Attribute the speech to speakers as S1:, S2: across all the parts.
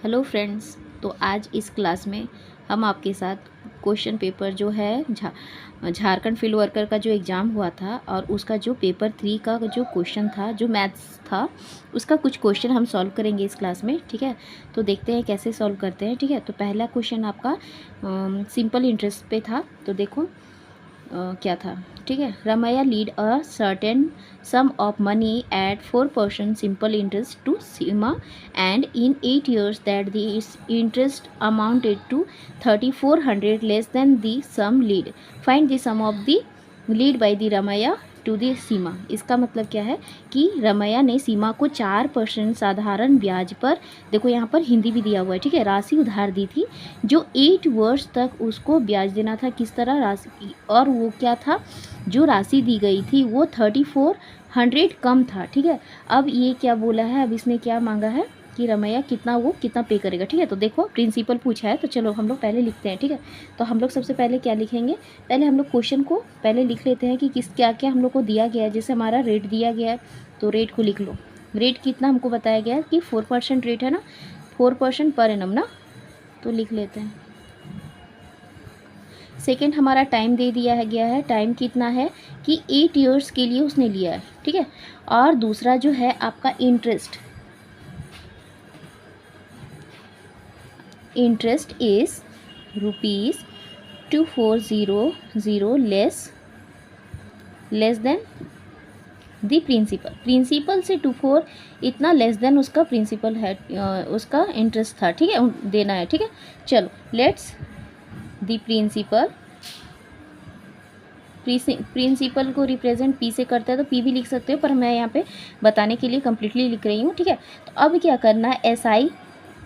S1: Hello friends. तो आज इस क्लास में हम आपके साथ क्वेश्चन पेपर जो है झारखंड फील्ड वर्कर का जो एग्ज़ाम हुआ था और उसका जो पेपर 3 का जो क्वेश्चन था, जो मैथ्स था, उसका कुछ क्वेश्चन हम सॉल्व करेंगे इस क्लास में। ठीक है, तो देखते हैं कैसे सॉल्व करते हैं। ठीक है, तो पहला क्वेश्चन आपका सिंपल इंटरेस्ट पे था। तो देखो क्या था। ठीक है, Ramaiah lead a certain sum of money at 4% simple interest to Seema and in 8 years that the interest amounted to 3400 less than the sum lead. Find the sum of the lead by the Ramaya to the सीमा। इसका मतलब क्या है कि रमैया ने सीमा को 4% साधारण ब्याज पर, देखो यहाँ पर हिंदी भी दिया हुआ है, ठीक है, राशि उधार दी थी जो 8 वर्ष तक उसको ब्याज देना था। किस तरह राशि, और वो क्या था, जो राशि दी गई थी वो 3400 कम था। ठीक है, अब ये क्या बोला है, अब इसने क्या मांगा है कि रमैया कितना पे करेगा। ठीक है, तो देखो प्रिंसिपल पूछा है, तो चलो हम लोग पहले लिखते हैं। ठीक है, तो हम लोग सबसे पहले क्या लिखेंगे, पहले हम लोग क्वेश्चन को पहले लिख लेते हैं कि क्या क्या हम लोग को दिया गया है। जैसे हमारा रेट दिया गया है, तो रेट को लिख लो। रेट कितना हमको बताया गया है कि 4% रेट है ना, 4% पर एनम ना, तो लिख लेते हैं। सेकेंड हमारा टाइम दे दिया है गया है, टाइम कितना है कि 8 ईयर्स के लिए उसने लिया है। ठीक है, और दूसरा जो है आपका interest is ₹2400 less than the principal से 24 इतना लेस देन उसका प्रिंसिपल है, उसका इंटरेस्ट था। ठीक है, देना है। ठीक है, चलो लेट्स दी प्रिंसिपल को रिप्रेजेंट पी से करते हैं, तो पी भी लिख सकते हो, पर मैं यहाँ पे बताने के लिए कम्प्लीटली लिख रही हूँ। ठीक है, तो अब क्या करना है,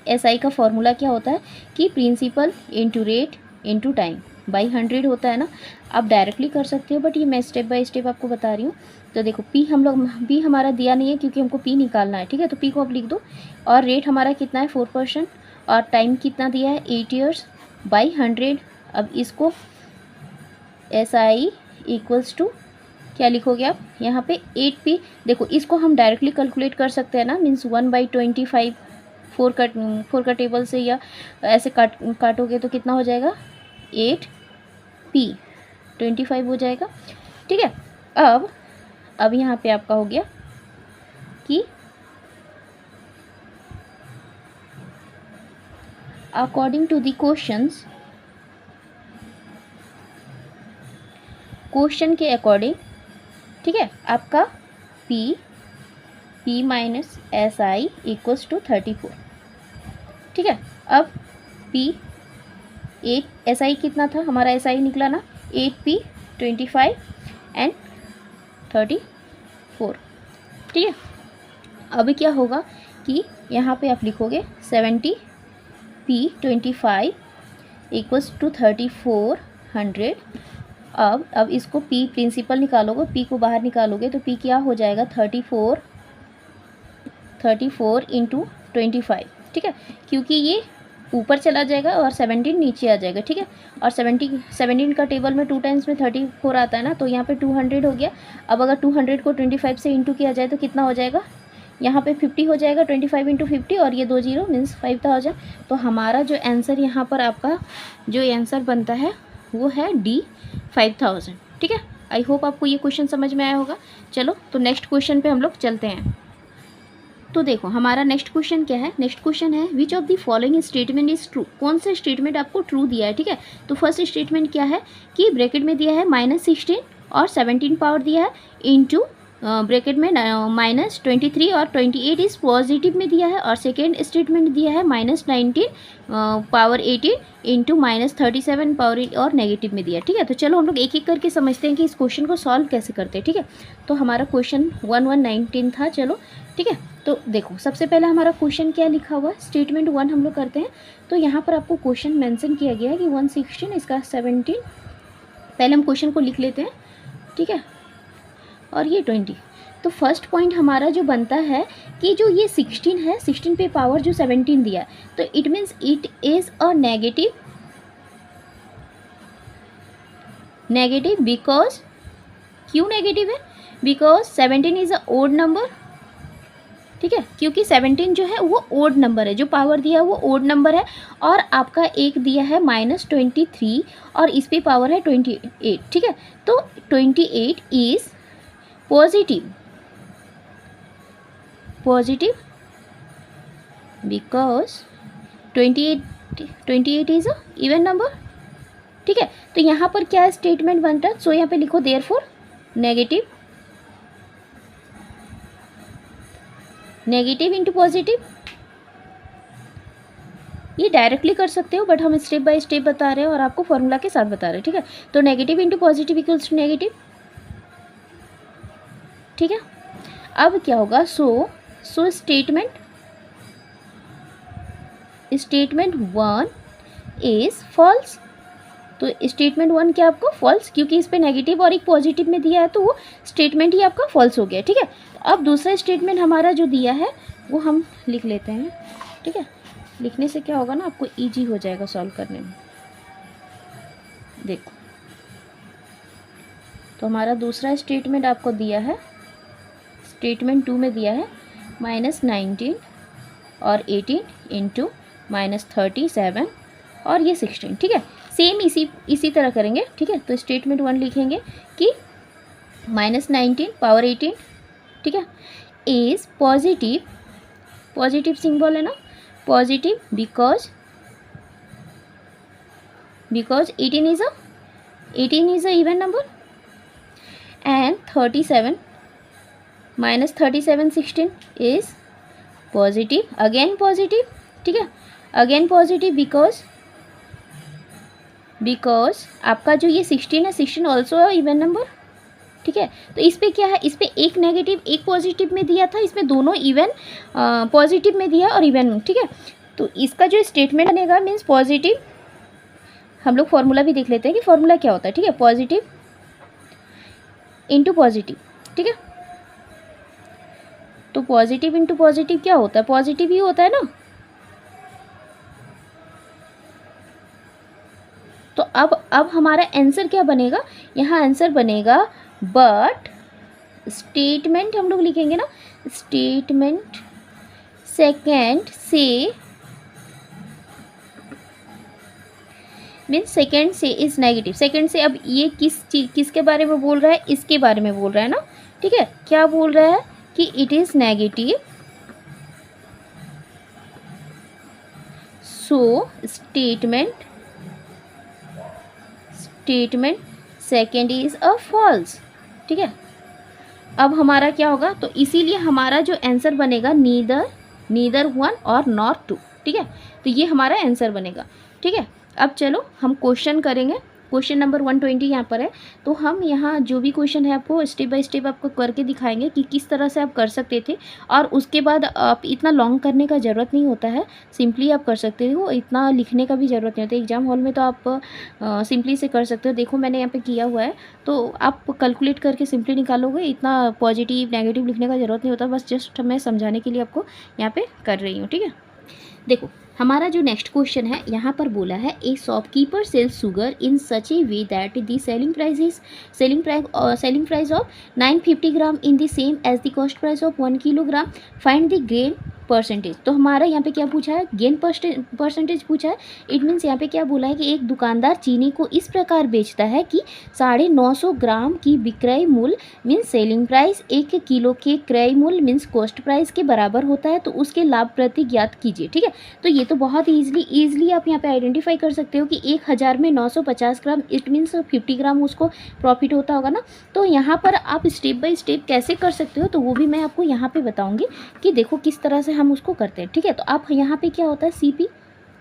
S1: एसआई का फॉर्मूला क्या होता है कि principal into rate into time by 100 होता है ना। आप डायरेक्टली कर सकते हो, बट ये मैं स्टेप बाय स्टेप आपको बता रही हूँ। तो देखो पी हमारा दिया नहीं है क्योंकि हमको पी निकालना है। ठीक है, तो पी को आप लिख दो, और रेट हमारा कितना है 4%, और टाइम कितना दिया है 8 ईयर्स बाई 100। अब इसको SI इक्वल्स टू क्या लिखोगे आप यहाँ पे 8P। देखो इसको हम डायरेक्टली कैलकुलेट कर सकते हैं ना, मीन्स 1/25 फोर का टेबल से, या ऐसे काटोगे तो कितना हो जाएगा 8P 25 हो जाएगा। ठीक है, अब यहाँ पे आपका हो गया कि अकॉर्डिंग टू द क्वेश्चन के अकॉर्डिंग, ठीक है, आपका P minus SI equals to 34। ठीक है, अब P 8 SI कितना था हमारा, SI निकला ना 8P 25 एंड 34। ठीक है, अब क्या होगा कि यहाँ पे आप लिखोगे 70P 25 इक्वल्स टू 3400। अब इसको P प्रिंसिपल निकालोगे, P को बाहर निकालोगे तो P क्या हो जाएगा 34 इंटू 25। ठीक है, क्योंकि ये ऊपर चला जाएगा और 17 नीचे आ जाएगा। ठीक है, और 17 का टेबल में 2 टाइम्स में 34 आता है ना, तो यहाँ पे 200 हो गया। अब अगर 200 को 25 से इंटू किया जाए तो कितना हो जाएगा, यहाँ पे 50 हो जाएगा, 25 इंटू 50, और ये 2 जीरो मीन्स 5000। तो हमारा जो आंसर यहाँ पर आपका जो आंसर बनता है वो है D 5000। ठीक है, आई होप आपको ये क्वेश्चन समझ में आया होगा। चलो तो नेक्स्ट क्वेश्चन पे हम लोग चलते हैं। तो देखो हमारा नेक्स्ट क्वेश्चन क्या है, नेक्स्ट क्वेश्चन है which of the following statement is true. कौन सा स्टेटमेंट आपको ट्रू दिया है। ठीक है, तो फर्स्ट स्टेटमेंट क्या है कि ब्रैकेट में दिया है -16 और 17 पावर दिया है इंटू ब्रैकेट में -23 और 28 इस पॉजिटिव में दिया है, और सेकेंड स्टेटमेंट दिया है -19 पावर 18 इंटू -37 पावर 8 और नेगेटिव में दिया है। ठीक है, तो चलो हम लोग एक एक करके समझते हैं कि इस क्वेश्चन को सॉल्व कैसे करते हैं। ठीक है, तो हमारा क्वेश्चन 1119 था। चलो ठीक है, तो देखो सबसे पहले हमारा क्वेश्चन क्या लिखा हुआ है, स्टेटमेंट 1 हम लोग करते हैं। तो यहाँ पर आपको क्वेश्चन मेंशन किया गया है कि 116 इसका 17, पहले हम क्वेश्चन को लिख लेते हैं। ठीक है, और ये 20। तो फर्स्ट पॉइंट हमारा जो बनता है कि जो ये 16 है, 16 पे पावर जो 17 दिया है, तो it means it is a negative because, क्यों नेगेटिव है, because 17 is a odd number ठीक है, क्योंकि 17 जो है वो ओड नंबर है, जो पावर दिया है वो ओड नंबर है, और आपका एक दिया है -23 और इस पे पावर है 28, ठीक है। तो 28 is positive because 28 is a even number, ठीक है। तो यहाँ पर क्या स्टेटमेंट बनता है, सो यहाँ पे लिखो देयरफॉर नेगेटिव इंटू पॉजिटिव। ये डायरेक्टली कर सकते हो, बट हम स्टेप बाय स्टेप बता रहे हैं और आपको फॉर्मूला के साथ बता रहे हैं, ठीक है। तो negative into positive equals to negative, ठीक है। अब क्या होगा, सो स्टेटमेंट 1 इज फॉल्स। तो स्टेटमेंट 1 क्या आपको फॉल्स, क्योंकि इस पे नेगेटिव और एक पॉजिटिव में दिया है, तो वो स्टेटमेंट ही आपका फॉल्स हो गया, ठीक है। तो अब दूसरा स्टेटमेंट हमारा जो दिया है वो हम लिख लेते हैं, ठीक है। लिखने से क्या होगा ना, आपको इजी हो जाएगा सॉल्व करने में। देखो, तो हमारा दूसरा स्टेटमेंट आपको दिया है, स्टेटमेंट 2 में दिया है -19 और 18 इंटू -37 और ये 16, ठीक है। सेम इसी तरह करेंगे, ठीक है। तो स्टेटमेंट 1 लिखेंगे कि -19 पावर 18, ठीक है, इज पॉजिटिव सिंबल है ना, positive because 18 is a even number, and 37 -37 16 is positive, again positive, ठीक है, अगेन पॉजिटिव बिकॉज आपका जो ये 16 है, 16 ऑल्सो इवन नंबर, ठीक है। तो इस पे क्या है, इस पे एक नेगेटिव एक पॉजिटिव में दिया था, इसमें दोनों इवन पॉजिटिव में दिया और इवन में, ठीक है। तो इसका जो स्टेटमेंट बनेगा मीन्स पॉजिटिव, हम लोग फॉर्मूला भी देख लेते हैं कि फॉर्मूला क्या होता है, ठीक है। पॉजिटिव इंटू पॉजिटिव, ठीक है। तो पॉजिटिव इंटू पॉजिटिव क्या होता है, पॉजिटिव ही होता है ना। तो अब हमारा आंसर क्या बनेगा, यहाँ आंसर बनेगा, बट स्टेटमेंट हम लोग लिखेंगे ना, स्टेटमेंट सेकेंड से मीन्स सेकेंड से इज नेगेटिव। सेकेंड से अब ये किसके बारे में बोल रहा है, इसके बारे में बोल रहा है ना, ठीक है। क्या बोल रहा है कि it is negative, so statement second is a false, ठीक है। अब हमारा क्या होगा, तो इसीलिए हमारा जो आंसर बनेगा नीदर 1 और नॉट 2, ठीक है। तो ये हमारा आंसर बनेगा, ठीक है। अब चलो हम क्वेश्चन करेंगे, क्वेश्चन नंबर 120 यहाँ पर है। तो हम यहाँ जो भी क्वेश्चन है आपको स्टेप बाय स्टेप आपको करके दिखाएंगे कि किस तरह से आप कर सकते थे, और उसके बाद आप इतना लॉन्ग करने का ज़रूरत नहीं होता है, सिंपली आप कर सकते हो, इतना लिखने का भी ज़रूरत नहीं होता। एग्जाम हॉल में तो आप सिंपली से कर सकते हो। देखो मैंने यहाँ पे किया हुआ है, तो आप कैलकुलेट करके सिंपली निकालोगे, इतना पॉजिटिव नेगेटिव लिखने का ज़रूरत नहीं होता। बस जस्ट मैं समझाने के लिए आपको यहाँ पर कर रही हूँ, ठीक है। देखो हमारा जो नेक्स्ट क्वेश्चन है, यहाँ पर बोला है a shopkeeper sells sugar in such a way that the selling price of 950 gram in the same as the cost price of 1 kilogram, find the gain percentage. तो हमारा यहाँ पे क्या पूछा है, गेन परसेंटेज पूछा है। इट मीन्स यहाँ पे क्या बोला है कि एक दुकानदार चीनी को इस प्रकार बेचता है कि 950 ग्राम की विक्रय मूल्य मीन्स सेलिंग प्राइस 1 किलो के क्रय मूल्य मीन्स कॉस्ट प्राइस के बराबर होता है, तो उसके लाभ प्रति ज्ञात कीजिए, ठीक है। तो ये तो बहुत ईजिली आप यहाँ पे आइडेंटिफाई कर सकते हो कि 1000 में 950 ग्राम, इट मीन्स 50 ग्राम उसको प्रॉफिट होता होगा ना। तो यहाँ पर आप स्टेप बाय स्टेप कैसे कर सकते हो, तो वो भी मैं आपको यहाँ पे बताऊँगी कि देखो किस तरह से हम उसको करते हैं, ठीक है। तो आप यहाँ पे क्या होता है CP,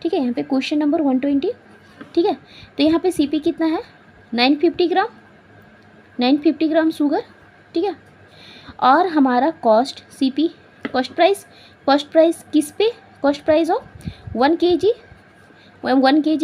S1: ठीक है, यहाँ पे क्वेश्चन नंबर 120, ठीक है। तो यहाँ पे CP कितना है, 950 ग्राम शुगर, ठीक है। और हमारा कॉस्ट CP कॉस्ट प्राइस किस पे, cost price of 1 kg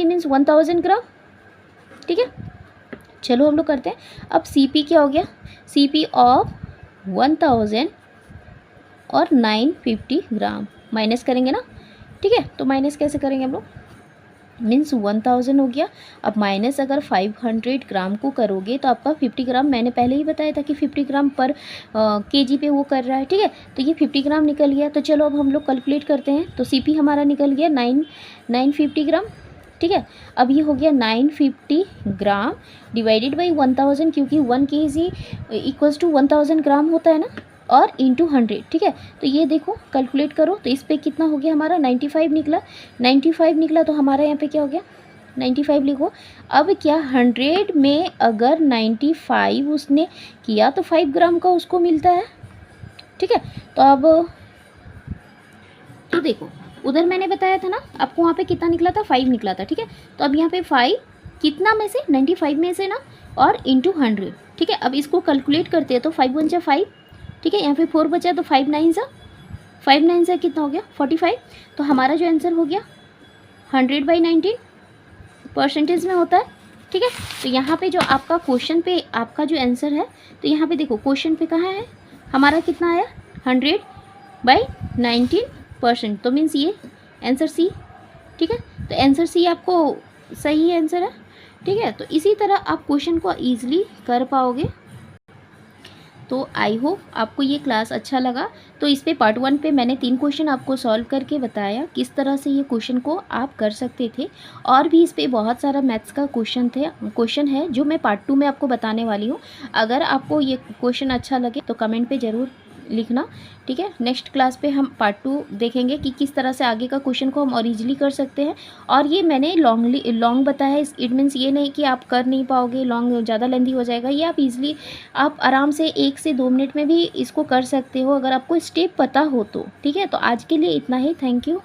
S1: means 1000 ग्राम, ठीक है। चलो हम लोग करते हैं। अब CP क्या हो गया, CP ऑफ 1000 और 950 ग्राम माइनस करेंगे ना, ठीक है। तो माइनस कैसे करेंगे हम लोग, मीन्स 1000 हो गया। अब माइनस अगर 500 ग्राम को करोगे तो आपका 50 ग्राम, मैंने पहले ही बताया था कि 50 ग्राम पर केजी पे वो कर रहा है, ठीक है। तो ये 50 ग्राम निकल गया। तो चलो अब हम लोग कैलकुलेट करते हैं। तो सीपी हमारा निकल गया 950 ग्राम, ठीक है। अब ये हो गया 950 ग्राम डिवाइडेड बाई 1000, क्योंकि 1 केजी इक्वल्स टू 1000 ग्राम होता है ना, और इंटू 100, ठीक है। तो ये देखो कैलकुलेट करो, तो इस पर कितना हो गया हमारा 95 निकला। 95 निकला तो हमारा यहाँ पे क्या हो गया 95 लिखो। अब क्या 100 में अगर 95 उसने किया तो 5 ग्राम का उसको मिलता है, ठीक है। तो अब तो देखो उधर मैंने बताया था ना आपको, वहाँ पे कितना निकला था 5 निकला था, ठीक है। तो अब यहाँ पे 5 कितना में से 95 में से ना, और इंटू 100, ठीक है। अब इसको कैलकुलेट करते हैं तो 5 1 जा 5, ठीक है। यहाँ पे 4 बचा तो 5 9 जा कितना हो गया 45। तो हमारा जो आंसर हो गया 100/19 परसेंटेज में होता है, ठीक है। तो यहाँ पे जो आपका क्वेश्चन पे आपका जो आंसर है, तो यहाँ पे देखो क्वेश्चन पे कहाँ है हमारा कितना आया 100/19%। तो मीन्स ये आंसर सी, ठीक है। तो आंसर सी आपको सही आंसर है, ठीक है। तो इसी तरह आप क्वेश्चन को ईजिली कर पाओगे। तो आई होप आपको ये क्लास अच्छा लगा। तो इस पे पार्ट 1 पे मैंने 3 क्वेश्चन आपको सॉल्व करके बताया किस तरह से ये क्वेश्चन को आप कर सकते थे, और भी इस पे बहुत सारा मैथ्स का क्वेश्चन है जो मैं पार्ट 2 में आपको बताने वाली हूँ। अगर आपको ये क्वेश्चन अच्छा लगे तो कमेंट पे ज़रूर लिखना, ठीक है। नेक्स्ट क्लास पे हम पार्ट 2 देखेंगे कि किस तरह से आगे का क्वेश्चन को हम और ईजिली कर सकते हैं। और ये मैंने लॉन्ग बताया है, इट मीन्स ये नहीं कि आप कर नहीं पाओगे, लॉन्ग ज़्यादा लेंथी हो जाएगा। ये आप ईजिली आप आराम से 1 से 2 मिनट में भी इसको कर सकते हो अगर आपको स्टेप पता हो तो, ठीक है। तो आज के लिए इतना ही, थैंक यू।